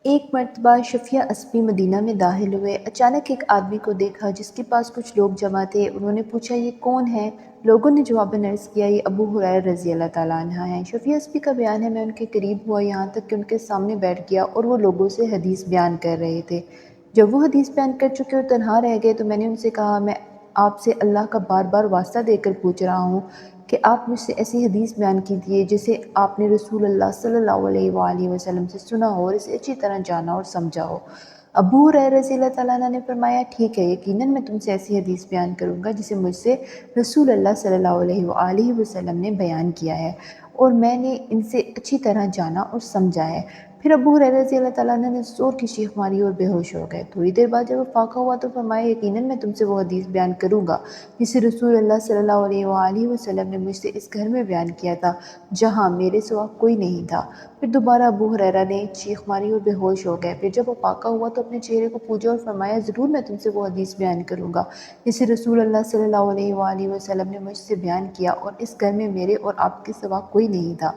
ایک مرتبہ شفیع اسپی مدینہ میں داخل ہوئے۔ اچانک ایک آدمی کو دیکھا جس کے پاس کچھ لوگ جمع تھے۔ انہوں نے پوچھا، یہ کون ہے؟ لوگوں نے جواباً عرض کیا، یہ ابو ہریرہ رضی اللہ تعالیٰ عنہ ہیں۔ شفیع اسپی کا بیان ہے، میں ان کے قریب ہوا یہاں تک کہ ان کے سامنے بیٹھ گیا اور وہ لوگوں سے حدیث بیان کر رہے تھے۔ جب وہ حدیث بیان کر چکے اور تنہا رہ گئے تو میں نے ان سے کہا، میں آپ سے اللہ کا بار بار واسطہ دے کر پوچھ رہا ہوں کہ آپ مجھ سے ایسی حدیث بیان کیجیے جسے آپ نے رسول اللہ صلی اللہ علیہ وآلہ وسلم سے سنا ہو اور اسے اچھی طرح جانا اور سمجھا ہو۔ ابو ہریرہ رضی اللہ تعالیٰ عنہ نے فرمایا، ٹھیک ہے، یقیناً میں تم سے ایسی حدیث بیان کروں گا جسے مجھ سے رسول اللہ صلی اللہ علیہ وآلہ وسلم نے بیان کیا ہے اور میں نے ان سے اچھی طرح جانا اور سمجھا ہے۔ پھر ابو ہریرہ رضی اللہ تعالیٰ عنہ نے زور کی چیخ ماری اور بے ہوش ہو گئے۔ تھوڑی دیر بعد جب وہ فاقہ ہوا تو فرمایا، یقیناً میں تم سے وہ حدیث بیان کروں گا جسے رسول اللہ صلی اللہ علیہ وآلہ وسلم نے مجھ سے اس گھر میں بیان کیا تھا جہاں میرے سوا کوئی نہیں تھا۔ پھر دوبارہ ابو ہریرہ نے چیخ ماری اور بے ہوش ہو گئے۔ پھر جب وہ فاقہ ہوا تو اپنے چہرے کو پوجا اور فرمایا، ضرور میں تم سے وہ حدیث بیان کروں گا جسے رسول اللہ صلی اللہ علیہ وآلہ وسلم نے مجھ سے بیان کیا اور اس گھر میں میرے اور آپ کے سوا کوئی نہیں تھا۔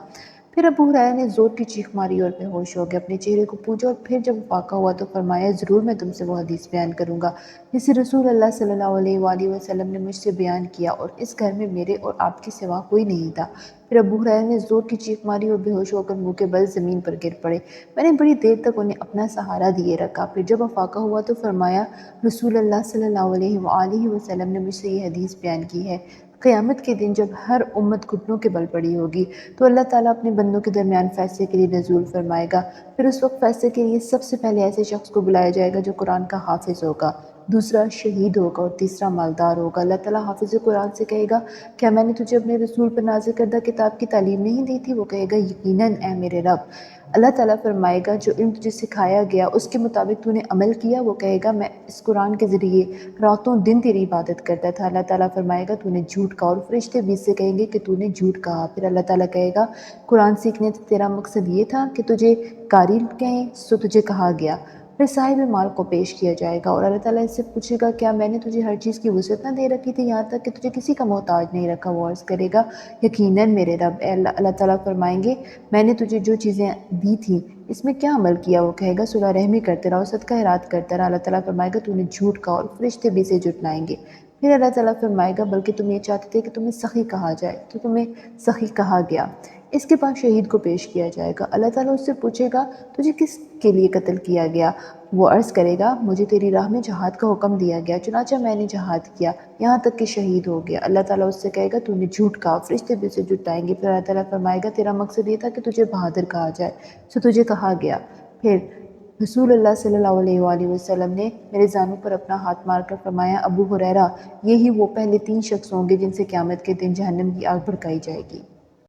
پھر ابو ہریرہ نے زور کی چیخ ماری اور بے ہوش ہو گئے، اپنے چہرے کو پوجا اور پھر جب وہ فاقہ ہوا تو فرمایا، ضرور میں تم سے وہ حدیث بیان کروں گا جسے رسول اللہ صلی اللہ علیہ وآلہ وسلم نے مجھ سے بیان کیا اور اس گھر میں میرے اور آپ کے سوا کوئی نہیں تھا۔ پھر ابو ہریرہ نے زور کی چیخ ماری اور بے ہوش ہو کر منہ کے بل زمین پر گر پڑے۔ میں نے بڑی دیر تک انہیں اپنا سہارا دیے رکھا۔ پھر جب افاقہ ہوا تو فرمایا، رسول اللہ صلی اللہ علیہ وآلہ وسلم نے مجھ سے یہ حدیث بیان کی ہے، قیامت کے دن جب ہر امت گھٹنوں کے بل پڑی ہوگی تو اللہ تعالیٰ اپنے بندوں کے درمیان فیصلے کے لیے نزول فرمائے گا۔ پھر اس وقت فیصلے کے لیے سب سے پہلے ایسے شخص کو بلایا جائے گا جو قرآن کا حافظ ہوگا، دوسرا شہید ہوگا اور تیسرا مالدار ہوگا۔ اللہ تعالیٰ حافظ قرآن سے کہے گا، کیا میں نے تجھے اپنے رسول پر نازل کردہ کتاب کی تعلیم نہیں دی تھی؟ وہ کہے گا، یقیناً اے میرے رب۔ اللہ تعالیٰ فرمائے گا، جو علم تجھے سکھایا گیا اس کے مطابق تو نے عمل کیا؟ وہ کہے گا، میں اس قرآن کے ذریعے راتوں دن تیری عبادت کرتا تھا۔ اللہ تعالیٰ فرمائے گا، تو نے جھوٹ کہا، اور فرشتے بھی سے کہیں گے کہ تو نے جھوٹ کہا۔ پھر اللہ تعالیٰ کہے گا، قرآن سیکھنے سے تیرا مقصد یہ تھا کہ تجھے قاری کہیں، سو تجھے کہا گیا۔ پھر صاحب مال کو پیش کیا جائے گا اور اللہ تعالیٰ اس سے پوچھے گا، کیا میں نے تجھے ہر چیز کی وسعت نہ دے رکھی تھی، یہاں تک کہ تجھے کسی کا محتاج نہیں رکھا؟ وہ عرض کرے گا، یقیناً میرے رب۔ اے اللہ تعالیٰ فرمائیں گے، میں نے تجھے جو چیزیں دی تھیں اس میں کیا عمل کیا؟ وہ کہے گا، صلح رحمی کرتے رہا اور صدقہ خیرات کرتا رہا۔ اللہ تعالیٰ فرمائے گا، تو نے جھوٹ کہا، اور فرشتے بھی سے جھٹلائیں گے۔ پھر اللہ تعالیٰ فرمائے گا، بلکہ تم یہ چاہتے تھے کہ تمہیں سخی کہا جائے تو تمہیں سخی کہا گیا۔ اس کے بعد شہید کو پیش کیا جائے گا۔ اللہ تعالیٰ اس سے پوچھے گا، تجھے کس کے لیے قتل کیا گیا؟ وہ عرض کرے گا، مجھے تیری راہ میں جہاد کا حکم دیا گیا، چنانچہ میں نے جہاد کیا یہاں تک کہ شہید ہو گیا۔ اللہ تعالیٰ اس سے کہے گا، تو نے جھوٹ کہا، فرشتے بھی اسے جھٹائیں گے۔ پھر اللہ تعالیٰ فرمائے گا، تیرا مقصد یہ تھا کہ تجھے بہادر کہا جائے، سو تجھے کہا گیا۔ پھر رسول اللہ صلی اللہ علیہ وآلہ وسلم نے میرے زانوں پر اپنا ہاتھ مار کر فرمایا، ابو ہریرہ، یہی وہ پہلے 3 شخص ہوں گے جن سے قیامت کے دن جہنم کی آگ بھڑکائی جائے گی۔